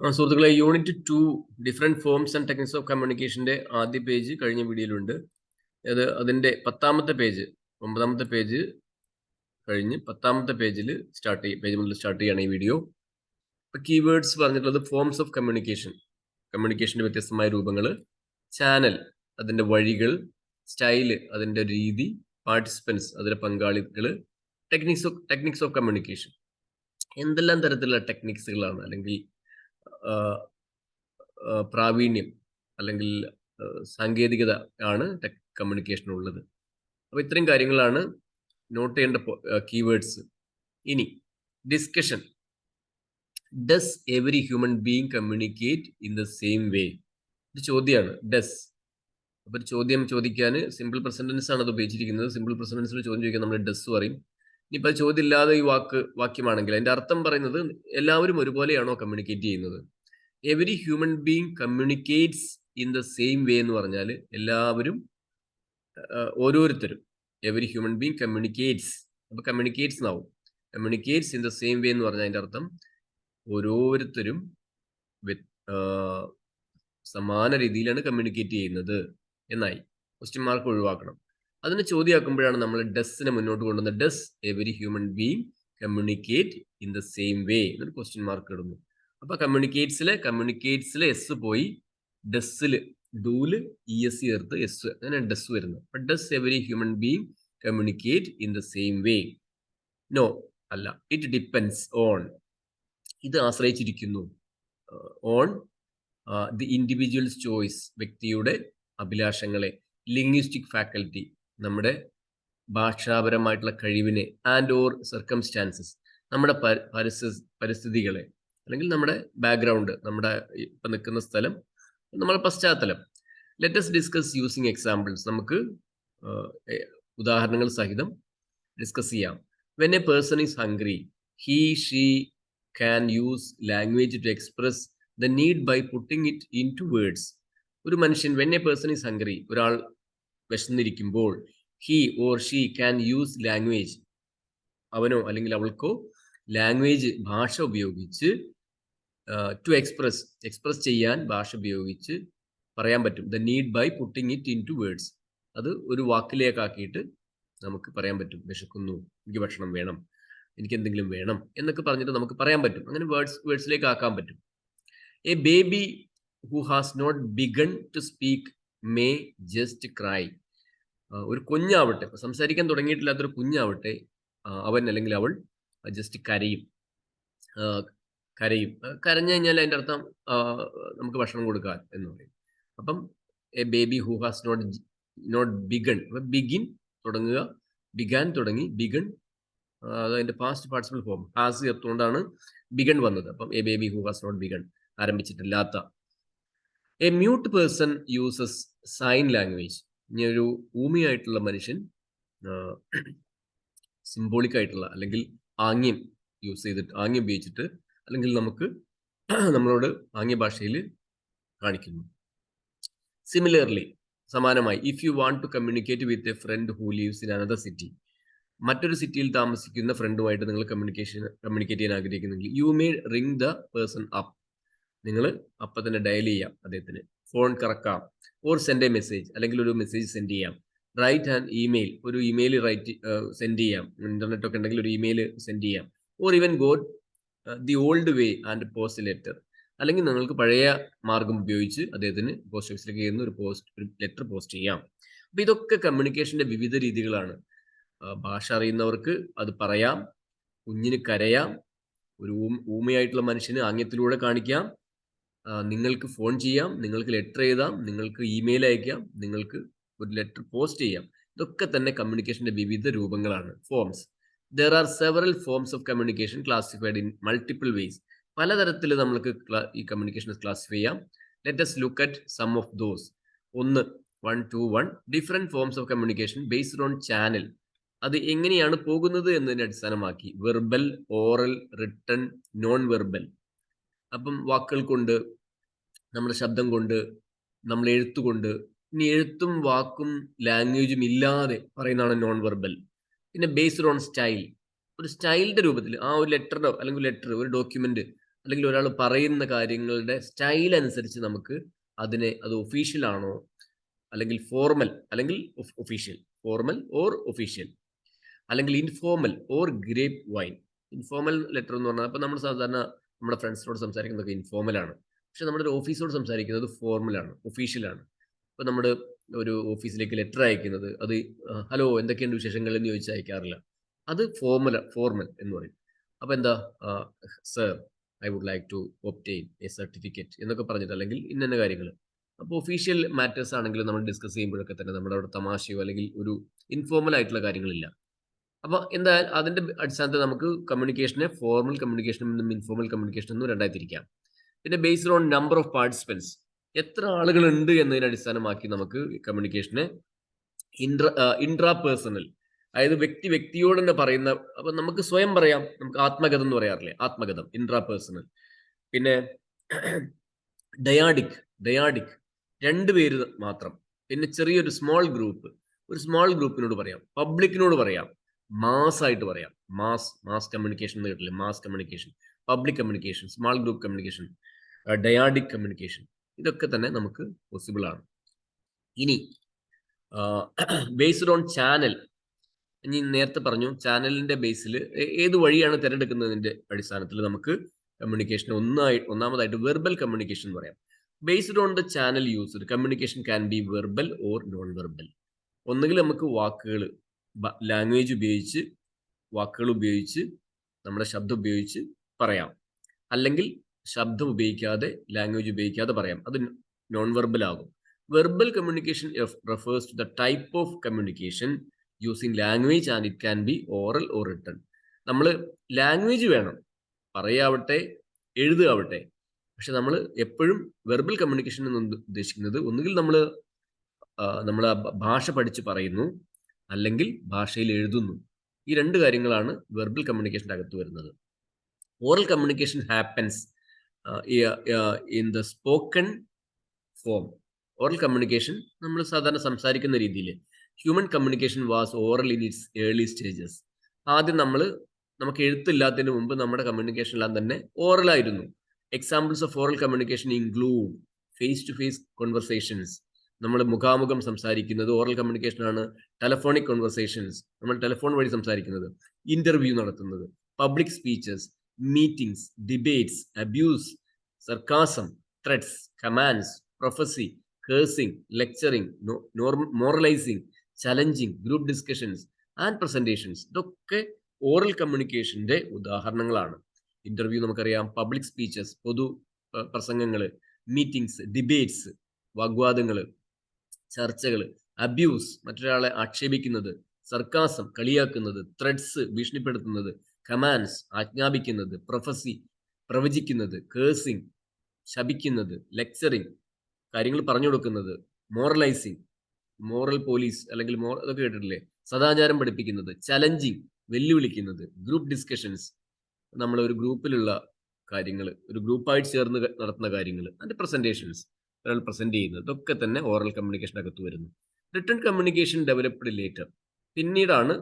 സുഹൃത്തുക്കളെ, unit 2 different forms and techniques of കമ്മ്യൂണിക്കേഷന്റെ ആദ്യ പേജ് കഴിഞ്ഞ വീഡിയോയിലുണ്ട്. അതിന്റെ 10ാമത്തെ പേജ്, 9ാമത്തെ പേജ് കഴിഞ്ഞ് 10ാമത്തെ പേജ് മുതൽ സ്റ്റാർട്ട് ചെയ്യാണ് ഈ വീഡിയോ. ഇപ്പൊ കീവേഡ്സ് പറഞ്ഞിട്ടുള്ളത് ഫോംസ് ഓഫ് കമ്മ്യൂണിക്കേഷന്റെ വ്യത്യസ്തമായ രൂപങ്ങൾ, ചാനൽ അതിന്റെ വഴികൾ, സ്റ്റൈല് അതിന്റെ രീതി, പാർട്ടിസിപ്പൻസ് അതിലെ പങ്കാളികൾ, ടെക്നിക്സ് ഓഫ് കമ്മ്യൂണിക്കേഷൻ. എന്തെല്ലാം തരത്തിലുള്ള ടെക്നിക്സുകളാണ് അല്ലെങ്കിൽ പ്രാവീണ്യം അല്ലെങ്കിൽ സാങ്കേതികത ആണ് കമ്മ്യൂണിക്കേഷൻ ഉള്ളത്. അപ്പോൾ ഇത്രയും കാര്യങ്ങളാണ് നോട്ട് ചെയ്യേണ്ട കീവേഡ്സ്. ഇനി discussion. Does every human being communicate in the same വേ? ഒരു ചോദ്യമാണ് ഡസ്. അപ്പോൾ ചോദ്യം ചോദിക്കാൻ സിമ്പിൾ പ്രസന്റൻസ് ആണ് അത് ഉപയോഗിച്ചിരിക്കുന്നത്. സിമ്പിൾ പ്രസന്റൻസിൽ ചോദ്യം ചോദിക്കാൻ നമ്മൾ ഡസ് പറയും. ഇനിയിപ്പോൾ ചോദ്യം ഇല്ലാതെ ഈ വാക്യമാണെങ്കിൽ അതിന്റെ അർത്ഥം പറയുന്നത് എല്ലാവരും ഒരുപോലെയാണോ കമ്മ്യൂണിക്കേറ്റ് ചെയ്യുന്നത്? Every human being communicates in the same വേ എന്ന് പറഞ്ഞാൽ എല്ലാവരും, ഓരോരുത്തരും. എവരി ഹ്യൂമൻ ബീങ് കമ്മ്യൂണിക്കേറ്റ്സ്, അപ്പൊ കമ്മ്യൂണിക്കേറ്റ്സ് എന്നാവും. കമ്മ്യൂണിക്കേറ്റ്സ് ഇൻ ദ സെയിം വേ എന്ന് പറഞ്ഞാൽ അതിന്റെ അർത്ഥം ഓരോരുത്തരും സമാന രീതിയിലാണ് കമ്മ്യൂണിക്കേറ്റ് ചെയ്യുന്നത് എന്നായി. ക്വസ്റ്റ്യൻ മാർക്ക് ഒഴിവാക്കണം. അതിനെ ചോദ്യമാക്കുമ്പോഴാണ് നമ്മൾ ഡസ്സിനെ മുന്നോട്ട് കൊണ്ടുവന്നത്. Does every human being communicate in the same way എന്നൊരു ക്വസ്റ്റ്യൻ മാർക്ക് ഇടുന്നു. അപ്പൊ കമ്മ്യൂണിക്കേറ്റ്സിലെ എസ് പോയി ഡസ്സില്, ഡൂല് ES ചേർത്ത് എസ്, അങ്ങനെ ഡസ് വരുന്നത്. അപ്പൊ does every human being communicate in the same way? No, അല്ല. ഇറ്റ് ഡിപ്പെൻഡ്സ് ഓൺ, ഇത് ആശ്രയിച്ചിരിക്കുന്നു. ഓൺ ദി ഇൻഡിവിജ്വൽസ് ചോയ്സ്, വ്യക്തിയുടെ അഭിലാഷങ്ങളെ. ലിംഗ്വിസ്റ്റിക് ഫാക്കൽറ്റി, നമ്മുടെ ഭാഷാപരമായിട്ടുള്ള കഴിവിനെ. ആൻഡ് ഓർ സർക്കംസ്റ്റാൻസസ്, നമ്മുടെ പരിസ്ഥിതികളെ അല്ലെങ്കിൽ നമ്മുടെ ബാക്ക്ഗ്രൗണ്ട്, നമ്മുടെ ഇപ്പം നിൽക്കുന്ന സ്ഥലം, നമ്മുടെ പശ്ചാത്തലം. ലെറ്റസ് ഡിസ്കസ് യൂസിങ് എക്സാമ്പിൾസ്, നമുക്ക് ഉദാഹരണങ്ങൾ സഹിതം ഡിസ്കസ് ചെയ്യാം. When a person is hungry, he she can use language to express the need by putting it into words. ഒരു മനുഷ്യൻ, when a person is hungry, ഒരാൾ വിശന്നിരിക്കുമ്പോൾ, he or she can use language, അവനോ അല്ലെങ്കിൽ അവൾക്കോ language, ഭാഷ ഉപയോഗിച്ച് to express ചെയ്യാൻ ഭാഷ ഉപയോഗിച്ച് പറയാൻ പറ്റും. The need by putting it into words, അത് ഒരു വാക്കിലേക്കാക്കിയിട്ട് നമുക്ക് പറയാൻ പറ്റും. വിശക്കുന്നു, എനിക്ക് ഭക്ഷണം വേണം, എനിക്ക് എന്തെങ്കിലും വേണം എന്നൊക്കെ പറഞ്ഞിട്ട് നമുക്ക് പറയാൻ പറ്റും. അങ്ങനെ വേർഡ്സിലേക്ക് ആക്കാൻ പറ്റും. A baby who has not begun to speak may just cry. ഒരു കുഞ്ഞാവട്ടെ, സംസാരിക്കാൻ തുടങ്ങിയിട്ടില്ലാത്തൊരു കുഞ്ഞാവട്ടെ, അവൻ അല്ലെങ്കിൽ അവൾ ജസ്റ്റ് കരയും. കരഞ്ഞു കഴിഞ്ഞാൽ അതിൻ്റെ അർത്ഥം നമുക്ക് ഭക്ഷണം കൊടുക്കാൻ എന്ന് പറയും. അപ്പം a baby who has not begun, begin തുടങ്ങുക, ബിഗാൻ തുടങ്ങി, ബിഗൺ അതിന്റെ പാസ്റ്റ് പാർട്ടിസിപ്പൽ ഫോം ഹാസ് ചേർത്തുകൊണ്ടാണ് ബിഗൺ വന്നത്. അപ്പം a baby who has not begun, ആരംഭിച്ചിട്ടില്ലാത്ത. A mute person uses sign language. ഇനി ഒരു ഊമിയായിട്ടുള്ള മനുഷ്യൻ സിംബോളിക് ആയിട്ടുള്ള അല്ലെങ്കിൽ ആംഗ്യം ഉപയോഗിച്ചിട്ട് അല്ലെങ്കിൽ നമ്മളോട് ആംഗ്യ ഭാഷയിൽ കാണിക്കുന്നു. സിമിലർലി, സമാനമായി, if you want to communicate with a friend who leaves in another city, മറ്റൊരു സിറ്റിയിൽ താമസിക്കുന്ന ഫ്രണ്ടുമായിട്ട് നിങ്ങൾ കമ്മ്യൂണിക്കേറ്റ് ചെയ്യാൻ ആഗ്രഹിക്കുന്നെങ്കിൽ, you may ring the person up, നിങ്ങൾ അപ്പം തന്നെ ഡയൽ ചെയ്യാം അദ്ദേഹത്തിന്, ഫോൺ കറക്കാം. ഓർ സെൻഡ് എ മെസ്സേജ്, അല്ലെങ്കിൽ ഒരു മെസ്സേജ് സെൻഡ് ചെയ്യാം. റൈറ്റ് ആൻഡ് ഇമെയിൽ, ഒരു ഇമെയിൽ സെൻഡ് ചെയ്യാം. ഇന്റർനെറ്റ് ഒക്കെ ഉണ്ടെങ്കിൽ ഒരു ഇമെയിൽ സെൻഡ് ചെയ്യാം. Or even go the old way and post letter, അല്ലെങ്കിൽ നിങ്ങൾക്ക് പഴയ മാർഗം ഉപയോഗിച്ച് അദ്ദേഹത്തിന് പോസ്റ്റ് ഓഫീസിലേക്ക് ചെയ്യുന്ന ഒരു ലെറ്റർ പോസ്റ്റ് ചെയ്യാം. അപ്പൊ ഇതൊക്കെ കമ്മ്യൂണിക്കേഷന്റെ വിവിധ രീതികളാണ്. ഭാഷ അറിയുന്നവർക്ക് അത് പറയാം, കുഞ്ഞിന് കരയാം, ഒരു ഊമയായിട്ടുള്ള മനുഷ്യന് ആംഗ്യത്തിലൂടെ കാണിക്കാം, നിങ്ങൾക്ക് ഫോൺ ചെയ്യാം, നിങ്ങൾക്ക് ലെറ്റർ എഴുതാം, നിങ്ങൾക്ക് ഇമെയിൽ അയക്കാം, നിങ്ങൾക്ക് ഒരു ലെറ്റർ പോസ്റ്റ് ചെയ്യാം. ഇതൊക്കെ തന്നെ കമ്മ്യൂണിക്കേഷന്റെ വിവിധ രൂപങ്ങളാണ്, forms. There are several forms of communication classified in multiple ways. പലതരത്തിൽ നമുക്ക് ഈ കമ്മ്യൂണിക്കേഷൻ ക്ലാസിഫൈ ചെയ്യാം. Let us look at some of those. 1 different forms of communication based on channel. അത് എങ്ങനെയാണ് പോകുന്നത് എന്നതിനെ അടിസ്ഥാനമാക്കി. Verbal, oral, written, non verbal. അപ്പം വാക്കുകൾ കൊണ്ട്, നമ്മുടെ ശബ്ദം കൊണ്ട്, നമ്മൾ എഴുത്തുകൊണ്ട്. ഇനി എഴുത്തും വാക്കും ലാംഗ്വേജും ഇല്ലാതെ പറയുന്നതാണ് നോൺ വെർബൽ. പിന്നെ ബേസ്ഡ് ഓൺ സ്റ്റൈൽ, ഒരു സ്റ്റൈലിന്റെ രൂപത്തിൽ, ആ ഒരു ലെറ്ററോ അല്ലെങ്കിൽ ഒരു ഡോക്യുമെന്റ് അല്ലെങ്കിൽ ഒരാൾ പറയുന്ന കാര്യങ്ങളുടെ സ്റ്റൈൽ അനുസരിച്ച് നമുക്ക് അത് ഒഫീഷ്യൽ ആണോ അല്ലെങ്കിൽ ഫോർമൽ അല്ലെങ്കിൽ ഒഫീഷ്യൽ, ഫോർമൽ ഓർ ഒഫീഷ്യൽ, അല്ലെങ്കിൽ informal or grape wine. Informal letter എന്ന് പറഞ്ഞാൽ അപ്പോൾ നമ്മൾ സാധാരണ നമ്മുടെ ഫ്രണ്ട്സിനോട് സംസാരിക്കുന്നതൊക്കെ ഇൻഫോർമലാണ്. പക്ഷെ നമ്മുടെ ഒരു ഓഫീസോട് സംസാരിക്കുന്നത് ഫോർമലാണ്, ഒഫീഷ്യലാണ്. ഇപ്പോൾ നമ്മൾ ഒരു ഓഫീസിലേക്ക് ലെറ്റർ അയക്കുന്നത് അത് ഹലോ എന്തൊക്കെയുണ്ട് വിശേഷങ്ങൾ എന്ന് ചോദിച്ച് അയക്കാറില്ല. അത് ഫോർമൽ എന്ന് പറയും. അപ്പോൾ എന്താ, sir I would like to obtain a certificate എന്നൊക്കെ പറഞ്ഞിട്ട്, അല്ലെങ്കിൽ ഇന്ന കാര്യങ്ങൾ. അപ്പോൾ ഒഫീഷ്യൽ മാറ്റേഴ്സ് ആണെങ്കിലും നമ്മൾ ഡിസ്കസ് ചെയ്യുമ്പോഴൊക്കെ തന്നെ നമ്മുടെ അവിടെ തമാശയോ അല്ലെങ്കിൽ ഒരു ഇൻഫോർമൽ ആയിട്ടുള്ള കാര്യങ്ങളില്ല. അപ്പോൾ എന്തായാലും അതിന്റെ അടിസ്ഥാനത്തിൽ നമുക്ക് കമ്മ്യൂണിക്കേഷനെ ഫോർമൽ കമ്മ്യൂണിക്കേഷനും ഇൻഫോർമൽ കമ്മ്യൂണിക്കേഷനും രണ്ടായി തിരിക്കാം. പിന്നെ based on number of participants, എത്ര ആളുകളുണ്ട് എന്നതിനെ അടിസ്ഥാനമാക്കി നമുക്ക് കമ്മ്യൂണിക്കേഷനെ ഇൻട്രാ പേഴ്സണൽ, അതായത് വ്യക്തിയോട് തന്നെ പറയുന്ന, അപ്പൊ നമുക്ക് സ്വയം പറയാം, നമുക്ക് ആത്മകഥം എന്ന് പറയാറില്ലേ, ആത്മകഥം, ഇൻട്രാ പേഴ്സണൽ. പിന്നെ ഡയാഡിക് രണ്ടുപേര് മാത്രം. പിന്നെ ചെറിയൊരു സ്മോൾ ഗ്രൂപ്പിനോട് പറയാം, പബ്ലിക്കിനോട് പറയാം, മാസ് ആയിട്ട് പറയാം. മാസ് കമ്മ്യൂണിക്കേഷൻ എന്ന് കേട്ടില്ലേ, mass communication, public communication, small group communication, dyadic communication, ഇതൊക്കെ തന്നെ നമുക്ക് പോസിബിൾ ആണ്. ഇനി ബേസ്ഡ് ഓൺ ചാനൽ, ഇനി നേരത്തെ പറഞ്ഞു ചാനലിന്റെ ബേസിൽ ഏത് വഴിയാണ് തിരഞ്ഞെടുക്കുന്നതിന്റെ അടിസ്ഥാനത്തിൽ നമുക്ക് കമ്മ്യൂണിക്കേഷൻ ഒന്നാമതായിട്ട് വെർബൽ കമ്മ്യൂണിക്കേഷൻ എന്ന് പറയാം. Based on the channel used, communication can be verbal or non verbal. ഒന്നുകിൽ നമുക്ക് ലാംഗ്വേജ് ഉപയോഗിച്ച്, വാക്കുകൾ ഉപയോഗിച്ച്, നമ്മുടെ ശബ്ദം ഉപയോഗിച്ച് പറയാം, അല്ലെങ്കിൽ ശബ്ദം ഉപയോഗിക്കാതെ, ലാംഗ്വേജ് ഉപയോഗിക്കാതെ പറയാം. അത് നോൺ വെർബൽ ആകും. Verbal communication refers to the type of communication using language and it can be oral or written. നമ്മൾ ലാംഗ്വേജ് വേണം, പറയാവട്ടെ എഴുതുകയാവട്ടെ, പക്ഷെ നമ്മൾ എപ്പോഴും വെർബൽ കമ്മ്യൂണിക്കേഷൻ എന്ന് ഉദ്ദേശിക്കുന്നത് ഒന്നുകിൽ നമ്മൾ ഭാഷ പഠിച്ച് പറയുന്നു, അല്ലെങ്കിൽ ഭാഷയിൽ എഴുതുന്നു. ഈ രണ്ട് കാര്യങ്ങളാണ് വെർബൽ കമ്മ്യൂണിക്കേഷൻ്റെ അകത്ത് വരുന്നത്. Oral communication happens in the spoken form. Oral communication നമ്മൾ സാധാരണ സംസാരിക്കുന്ന രീതിയിൽ. Human communication was oral in its early stages. ആദ്യം നമുക്ക് എഴുത്തില്ലാത്തതിന് മുമ്പ് നമ്മുടെ കമ്മ്യൂണിക്കേഷൻ എല്ലാം തന്നെ ഓറലായിരുന്നു. Examples of oral communication include face to face conversations, നമ്മൾ മുഖാമുഖം സംസാരിക്കുന്നത് ഓറൽ കമ്മ്യൂണിക്കേഷൻ ആണ്. ടെലഫോണിക് കോൺവെർസേഷൻസ്, നമ്മൾ ടെലിഫോൺ വഴി സംസാരിക്കുന്നത്. ഇന്റർവ്യൂ നടത്തുന്നത്, public speeches, meetings, debates, abuse, sarcasm, threats, commands, prophecy, cursing, lecturing, moralising, challenging, group discussions and presentations, ഇതൊക്കെ oral കമ്മ്യൂണിക്കേഷന്റെ ഉദാഹരണങ്ങളാണ്. ഇന്റർവ്യൂ നമുക്കറിയാം, പബ്ലിക് സ്പീച്ചസ്, പൊതു പ്രസംഗങ്ങൾ, മീറ്റിംഗ്സ്, ഡിബേറ്റ്സ്, വാഗ്വാദങ്ങൾ, ചർച്ചകൾ, അബ്യൂസ്, മറ്റൊരാളെ ആക്ഷേപിക്കുന്നത്, സർക്കാസം, കളിയാക്കുന്നത്, ത്രെഡ്സ്, ഭീഷണിപ്പെടുത്തുന്നത്, കമാൻഡ്സ്, ആജ്ഞാപിക്കുന്നത്, പ്രൊഫസി, പ്രവചിക്കുന്നത്, കേഴ്സിംഗ്, ശപിക്കുന്നത്, ലെക്ചറിംഗ്, കാര്യങ്ങൾ പറഞ്ഞു കൊടുക്കുന്നത്, മോറലൈസിംഗ്, മോറൽ പോലീസ് അല്ലെങ്കിൽ അതൊക്കെ കേട്ടിട്ടില്ലേ, സദാചാരം പഠിപ്പിക്കുന്നത്, ചലഞ്ചിങ്, വെല്ലുവിളിക്കുന്നത്, ഗ്രൂപ്പ് ഡിസ്കഷൻസ്, നമ്മൾ ഒരു ഗ്രൂപ്പിലുള്ള കാര്യങ്ങൾ, ഒരു ഗ്രൂപ്പായിട്ട് ചേർന്ന് നടത്തുന്ന കാര്യങ്ങൾ, അതിന്റെ പ്രസന്റേഷൻസ്, ഒരാൾ പ്രസന്റ് ചെയ്യുന്നത്, ഇതൊക്കെ തന്നെ ഓറൽ കമ്മ്യൂണിക്കേഷൻ അകത്ത് വരുന്നു. റിട്ടൺ കമ്മ്യൂണിക്കേഷൻ ഡെവലപ്ഡ് ലേറ്റർ, പിന്നീടാണ്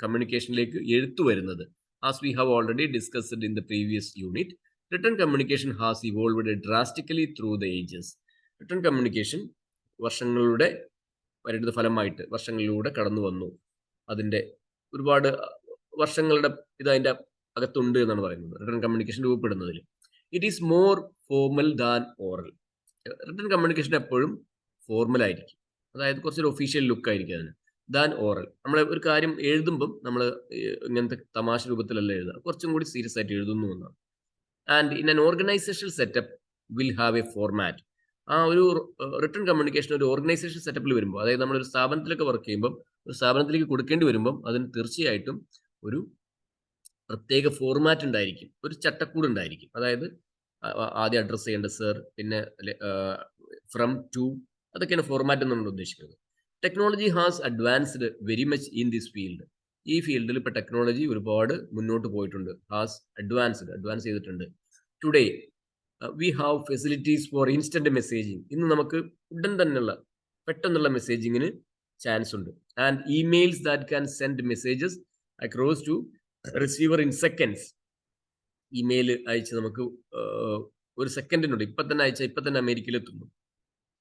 കമ്മ്യൂണിക്കേഷനിലേക്ക് എഴുത്ത് വരുന്നത്. As we have already discussed in the previous unit, written communication has evolved drastically through the ages. Written communication വർഷങ്ങളുടെ പരിണിത ഫലമായിട്ട് വർഷങ്ങളിലൂടെ കടന്നു വന്നു. അതിന്റെ ഒരുപാട് വർഷങ്ങളുടെ അതിന്റെ അകത്തുണ്ട് എന്നാണ് പറയുന്നത് റിട്ടൺ കമ്മ്യൂണിക്കേഷൻ രൂപപ്പെടുന്നതിൽ. It is more formal than oral. Written communication എപ്പോഴും ഫോർമൽ ആയിരിക്കും, അതായത് കുറച്ചൊരു ഒഫീഷ്യൽ ലുക്ക് ആയിരിക്കും അതിന്, ദാൻ ഓറൽ. നമ്മൾ ഒരു കാര്യം എഴുതുമ്പം നമ്മൾ ഇങ്ങനത്തെ തമാശ രൂപത്തിലല്ല എഴുതുക, കുറച്ചും കൂടി സീരിയസ് ആയിട്ട് എഴുതുന്നു എന്നാണ്. And in an organisational setup will have A format. ആ ഒരു റിട്ടൺ കമ്മ്യൂണിക്കേഷൻ ഒരു ഓർഗനൈസേഷൻ സെറ്റപ്പിൽ വരുമ്പോൾ, അതായത് നമ്മളൊരു സ്ഥാപനത്തിലൊക്കെ വർക്ക് ചെയ്യുമ്പോൾ, ഒരു സ്ഥാപനത്തിലേക്ക് കൊടുക്കേണ്ടി വരുമ്പം അതിന് തീർച്ചയായിട്ടും ഒരു പ്രത്യേക ഫോർമാറ്റ് ഉണ്ടായിരിക്കും, ഒരു ചട്ടക്കൂട് ഉണ്ടായിരിക്കും. അതായത് ആദ്യം അഡ്രസ് ചെയ്യേണ്ടത് സർ, പിന്നെ ഫ്രം ടു, അതൊക്കെയാണ് ഫോർമാറ്റ് എന്നാണ് ഉദ്ദേശിക്കുന്നത്. Technology has advanced very much in this field. ഈ ഫീൽഡിൽ ഇപ്പോൾ ടെക്നോളജി ഒരുപാട് മുന്നോട്ട് പോയിട്ടുണ്ട്. ഹാസ് അഡ്വാൻസ് ചെയ്തിട്ടുണ്ട്. Today we have facilities for instant messaging. ഇന്ന് നമുക്ക് ഉടൻ തന്നെയുള്ള പെട്ടെന്നുള്ള മെസ്സേജിങ്ങിന് ചാൻസ് ഉണ്ട്. And emails that can send messages across to receiver in seconds. Email അയച്ച് നമുക്ക് ഒരു സെക്കൻഡിനുള്ളിൽ ഇപ്പം തന്നെ അയച്ചാൽ ഇപ്പം തന്നെ അമേരിക്കയിലെത്തുന്നു,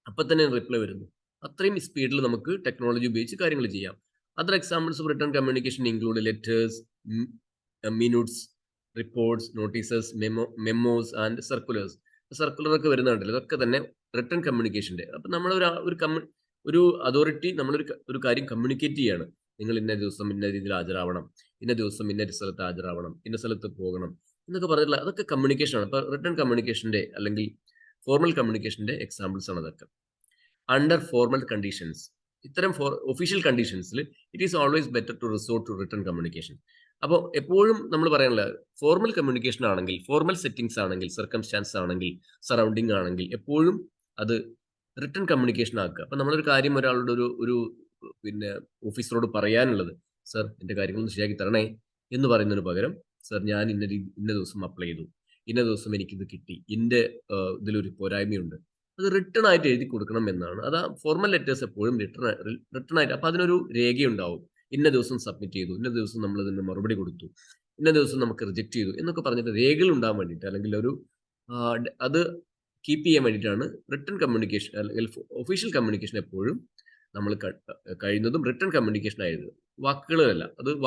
അപ്പം തന്നെ റിപ്ലൈ വരുന്നു. അത്രയും സ്പീഡിൽ നമുക്ക് ടെക്നോളജി ഉപയോഗിച്ച് കാര്യങ്ങൾ ചെയ്യാം. Other examples of written communication include letters, minutes, reports, notices, memos and circulars. സർക്കുലറൊക്കെ വരുന്നുണ്ടല്ലോ, ഇതൊക്കെ തന്നെ റിട്ടേൺ കമ്മ്യൂണിക്കേഷൻ്റെ. അപ്പം നമ്മൾ ഒരു അതോറിറ്റി ഒരു കാര്യം കമ്മ്യൂണിക്കേറ്റ് ചെയ്യാണ്. നിങ്ങൾ ഇന്ന ദിവസം ഇന്ന രീതിയിൽ ഹാജരാവണം, ഇന്ന ദിവസം ഇന്ന സ്ഥലത്ത് ഹാജരാവണം, ഇന്ന സ്ഥലത്ത് പോകണം എന്നൊക്കെ പറഞ്ഞിട്ടുള്ള അതൊക്കെ കമ്മ്യൂണിക്കേഷനാണ്. അപ്പോൾ റിട്ടേൺ കമ്മ്യൂണിക്കേഷൻ്റെ അല്ലെങ്കിൽ ഫോർമൽ കമ്മ്യൂണിക്കേഷൻ്റെ എക്സാമ്പിൾസ് ആണ് അതൊക്കെ. അണ്ടർ ഫോർമൽ കണ്ടീഷൻസ്, ഇത്തരം ഒഫീഷ്യൽ കണ്ടീഷൻസിൽ it is always better to resort to written communication. അപ്പോൾ എപ്പോഴും നമ്മൾ പറയാനുള്ള ഫോർമൽ കമ്മ്യൂണിക്കേഷൻ ആണെങ്കിൽ, ഫോർമൽ സെറ്റിംഗ്സ് ആണെങ്കിൽ, സർക്കംസ്റ്റാൻസ് ആണെങ്കിൽ, സറൗണ്ടിങ് ആണെങ്കിൽ എപ്പോഴും അത് റിട്ടേൺ കമ്മ്യൂണിക്കേഷൻ ആക്കുക. അപ്പം നമ്മളൊരു കാര്യം ഒരാളുടെ ഒരു പിന്നെ ഓഫീസറോട് പറയാനുള്ളത്, സർ എൻ്റെ കാര്യങ്ങളൊന്ന് ശരിയാക്കി തരണേ എന്ന് പറയുന്നതിന് പകരം, സർ ഞാൻ ഇന്ന ദിവസം അപ്ലൈ ചെയ്തു, ഇന്ന ദിവസം എനിക്കിത് കിട്ടി, ഇതിൻ്റെ ഇതിലൊരു പോരായ്മയുണ്ട്, അത് റിട്ടേൺ ആയിട്ട് എഴുതി കൊടുക്കണം എന്നാണ്. അത് ഫോർമൽ ലെറ്റേഴ്സ് എപ്പോഴും റിട്ടേൺ ആയിട്ട്, അപ്പം അതിനൊരു രേഖയുണ്ടാവും. ഇന്ന ദിവസം സബ്മിറ്റ് ചെയ്തു, ഇന്ന ദിവസം നമ്മൾ ഇതിന് മറുപടി കൊടുത്തു, ഇന്ന ദിവസം നമുക്ക് റിജക്ട് ചെയ്തു എന്നൊക്കെ പറഞ്ഞിട്ട് രേഖകൾ ഉണ്ടാകാൻ വേണ്ടിയിട്ട്, അല്ലെങ്കിൽ അത് കീപ്പ് ചെയ്യാൻ വേണ്ടിയിട്ടാണ് റിട്ടേൺ കമ്മ്യൂണിക്കേഷൻ അല്ലെങ്കിൽ ഒഫീഷ്യൽ കമ്മ്യൂണിക്കേഷൻ എപ്പോഴും നമ്മൾ കഴിയുന്നതും റിട്ടേൺ കമ്മ്യൂണിക്കേഷൻ ആയത്. വാക്കുകളല്ല, അത്